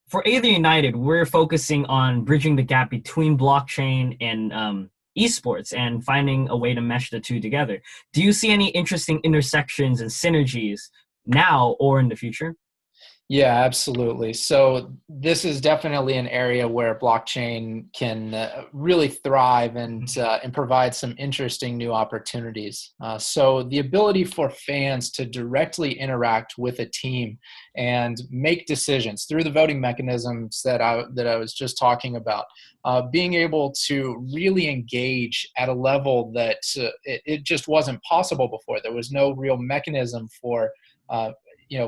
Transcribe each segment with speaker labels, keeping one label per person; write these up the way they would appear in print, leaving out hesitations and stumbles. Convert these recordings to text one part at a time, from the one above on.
Speaker 1: for Aether United, we're focusing on bridging the gap between blockchain and esports and finding a way to mesh the two together. Do you see any interesting intersections and synergies now or in the future?
Speaker 2: Yeah, absolutely. So this is definitely an area where blockchain can really thrive and provide some interesting new opportunities. So the ability for fans to directly interact with a team and make decisions through the voting mechanisms that I was just talking about, being able to really engage at a level that it just wasn't possible before. There was no real mechanism for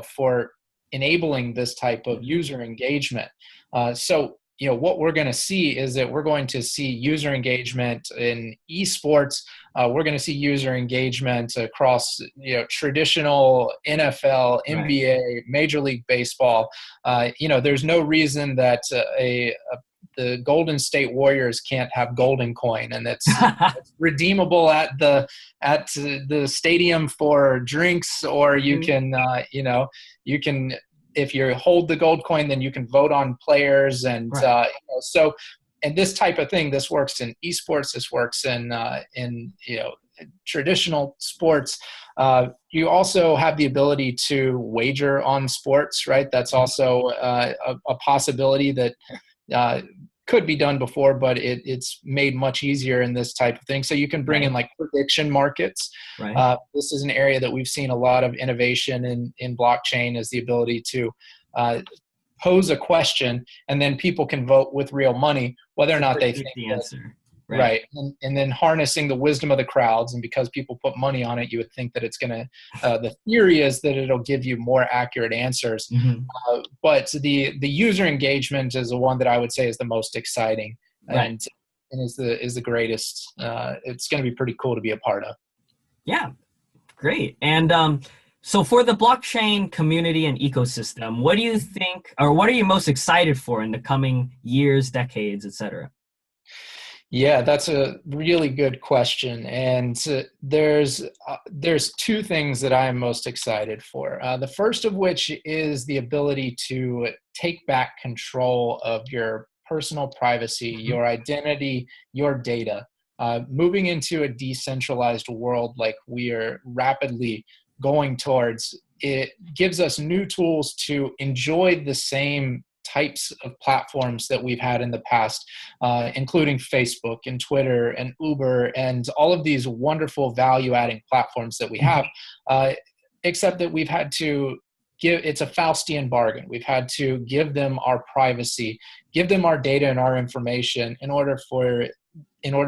Speaker 2: for enabling this type of user engagement. What we're going to see is that we're going to see user engagement in esports. We're going to see user engagement across, traditional NFL,
Speaker 1: Right.
Speaker 2: NBA, Major League Baseball. There's no reason that the Golden State Warriors can't have Golden Coin, and it's redeemable at the stadium for drinks, or you can you can, if you hold the gold coin, then you can vote on players, and
Speaker 1: Right.
Speaker 2: and this type of thing. This works in esports. This works in traditional sports. You also have the ability to wager on sports, right? That's also a possibility that could be done before, but it's made much easier in this type of thing. So you can bring in like prediction markets.
Speaker 1: Right.
Speaker 2: This is an area that we've seen a lot of innovation in blockchain, is the ability to pose a question, and then people can vote with real money whether or not they think
Speaker 1: the
Speaker 2: that,
Speaker 1: answer.
Speaker 2: right. And then harnessing the wisdom of the crowds. And because people put money on it, you would think that it's going to, the theory is that it'll give you more accurate answers.
Speaker 1: Mhm.
Speaker 2: But the user engagement is the one that I would say is the most exciting,
Speaker 1: Right.
Speaker 2: and is the greatest. It's going to be pretty cool to be a part of.
Speaker 1: Yeah, great. And so for the blockchain community and ecosystem, what do you think, or what are you most excited for in the coming years, decades, etc.?
Speaker 2: Yeah, that's a really good question. And there's two things that I'm most excited for. The first of which is the ability to take back control of your personal privacy, your identity, your data. Moving into a decentralized world like we are rapidly going towards, it gives us new tools to enjoy the same types of platforms that we've had in the past, including Facebook and Twitter and Uber and all of these wonderful value-adding platforms that we have, except that we've had to it's a Faustian bargain. We've had to give them our privacy, give them our data and our information in order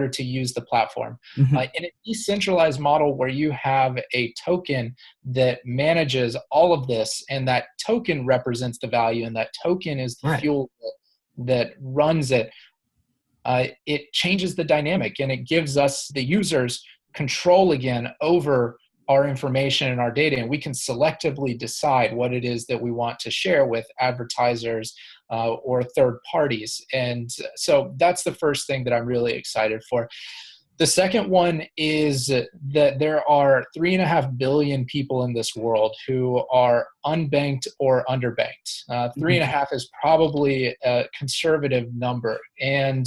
Speaker 2: to use the platform. In a decentralized model where you have a token that manages all of this, and that token represents the value, and that token is the fuel that runs it, it changes the dynamic, and it gives us, the users, control again over our information and our data, and we can selectively decide what it is that we want to share with advertisers or third parties. And so that's the first thing that I'm really excited for. The second one is that there are 3.5 billion people in this world who are unbanked or underbanked. 3.5 is probably a conservative number. And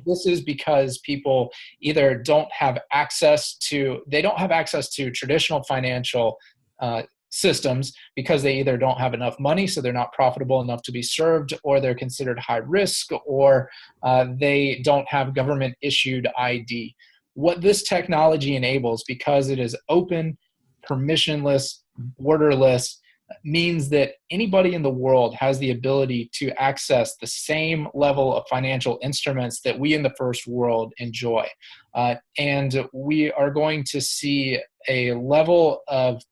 Speaker 2: this is because people either don't have access to traditional financial systems, because they either don't have enough money, so they're not profitable enough to be served, or they're considered high risk, or they don't have government issued ID. What this technology enables, because it is open, permissionless, borderless, means that anybody in the world has the ability to access the same level of financial instruments that we in the first world enjoy. And we are going to see a level of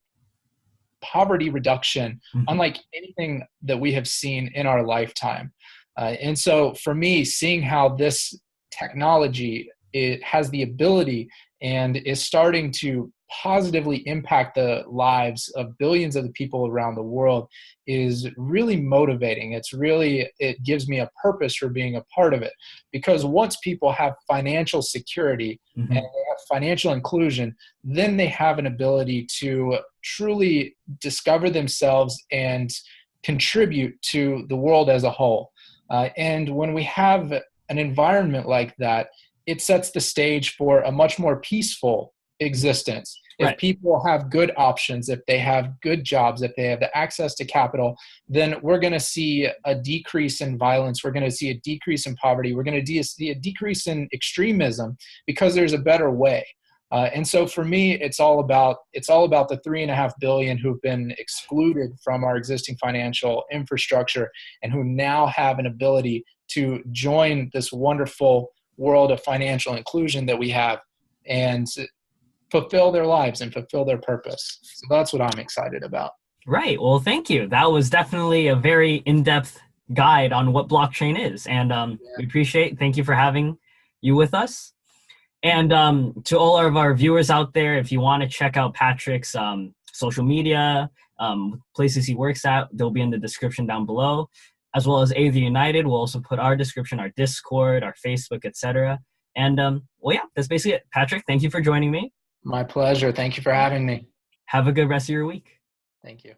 Speaker 2: poverty reduction unlike anything that we have seen in our lifetime. And so for me, seeing how this technology, it has the ability and is starting to positively impact the lives of billions of the people around the world, is really motivating. It gives me a purpose for being a part of it, because once people have financial security and they have financial inclusion, then they have an ability to truly discover themselves and contribute to the world as a whole. And when we have an environment like that, it sets the stage for a much more peaceful existence. If
Speaker 1: Right.
Speaker 2: people have good options, if they have good jobs, if they have the access to capital, then we're going to see a decrease in violence. We're going to see a decrease in poverty. We're going to see a decrease in extremism because there's a better way. And so for me, it's all about the 3.5 billion who've been excluded from our existing financial infrastructure and who now have an ability to join this wonderful world of financial inclusion that we have and fulfill their lives and fulfill their purpose. So that's what I'm excited about.
Speaker 1: Right. Well, thank you. That was definitely a very in-depth guide on what blockchain is. And we appreciate, thank you for having you with us. And to all of our viewers out there, if you want to check out Patrick's social media, places he works at, they'll be in the description down below, as well as AV United. We'll also put our description, our Discord, our Facebook, etc. And well, yeah, that's basically it. Patrick, thank you for joining me.
Speaker 2: My pleasure. Thank you for having me.
Speaker 1: Have a good rest of your week.
Speaker 2: Thank you.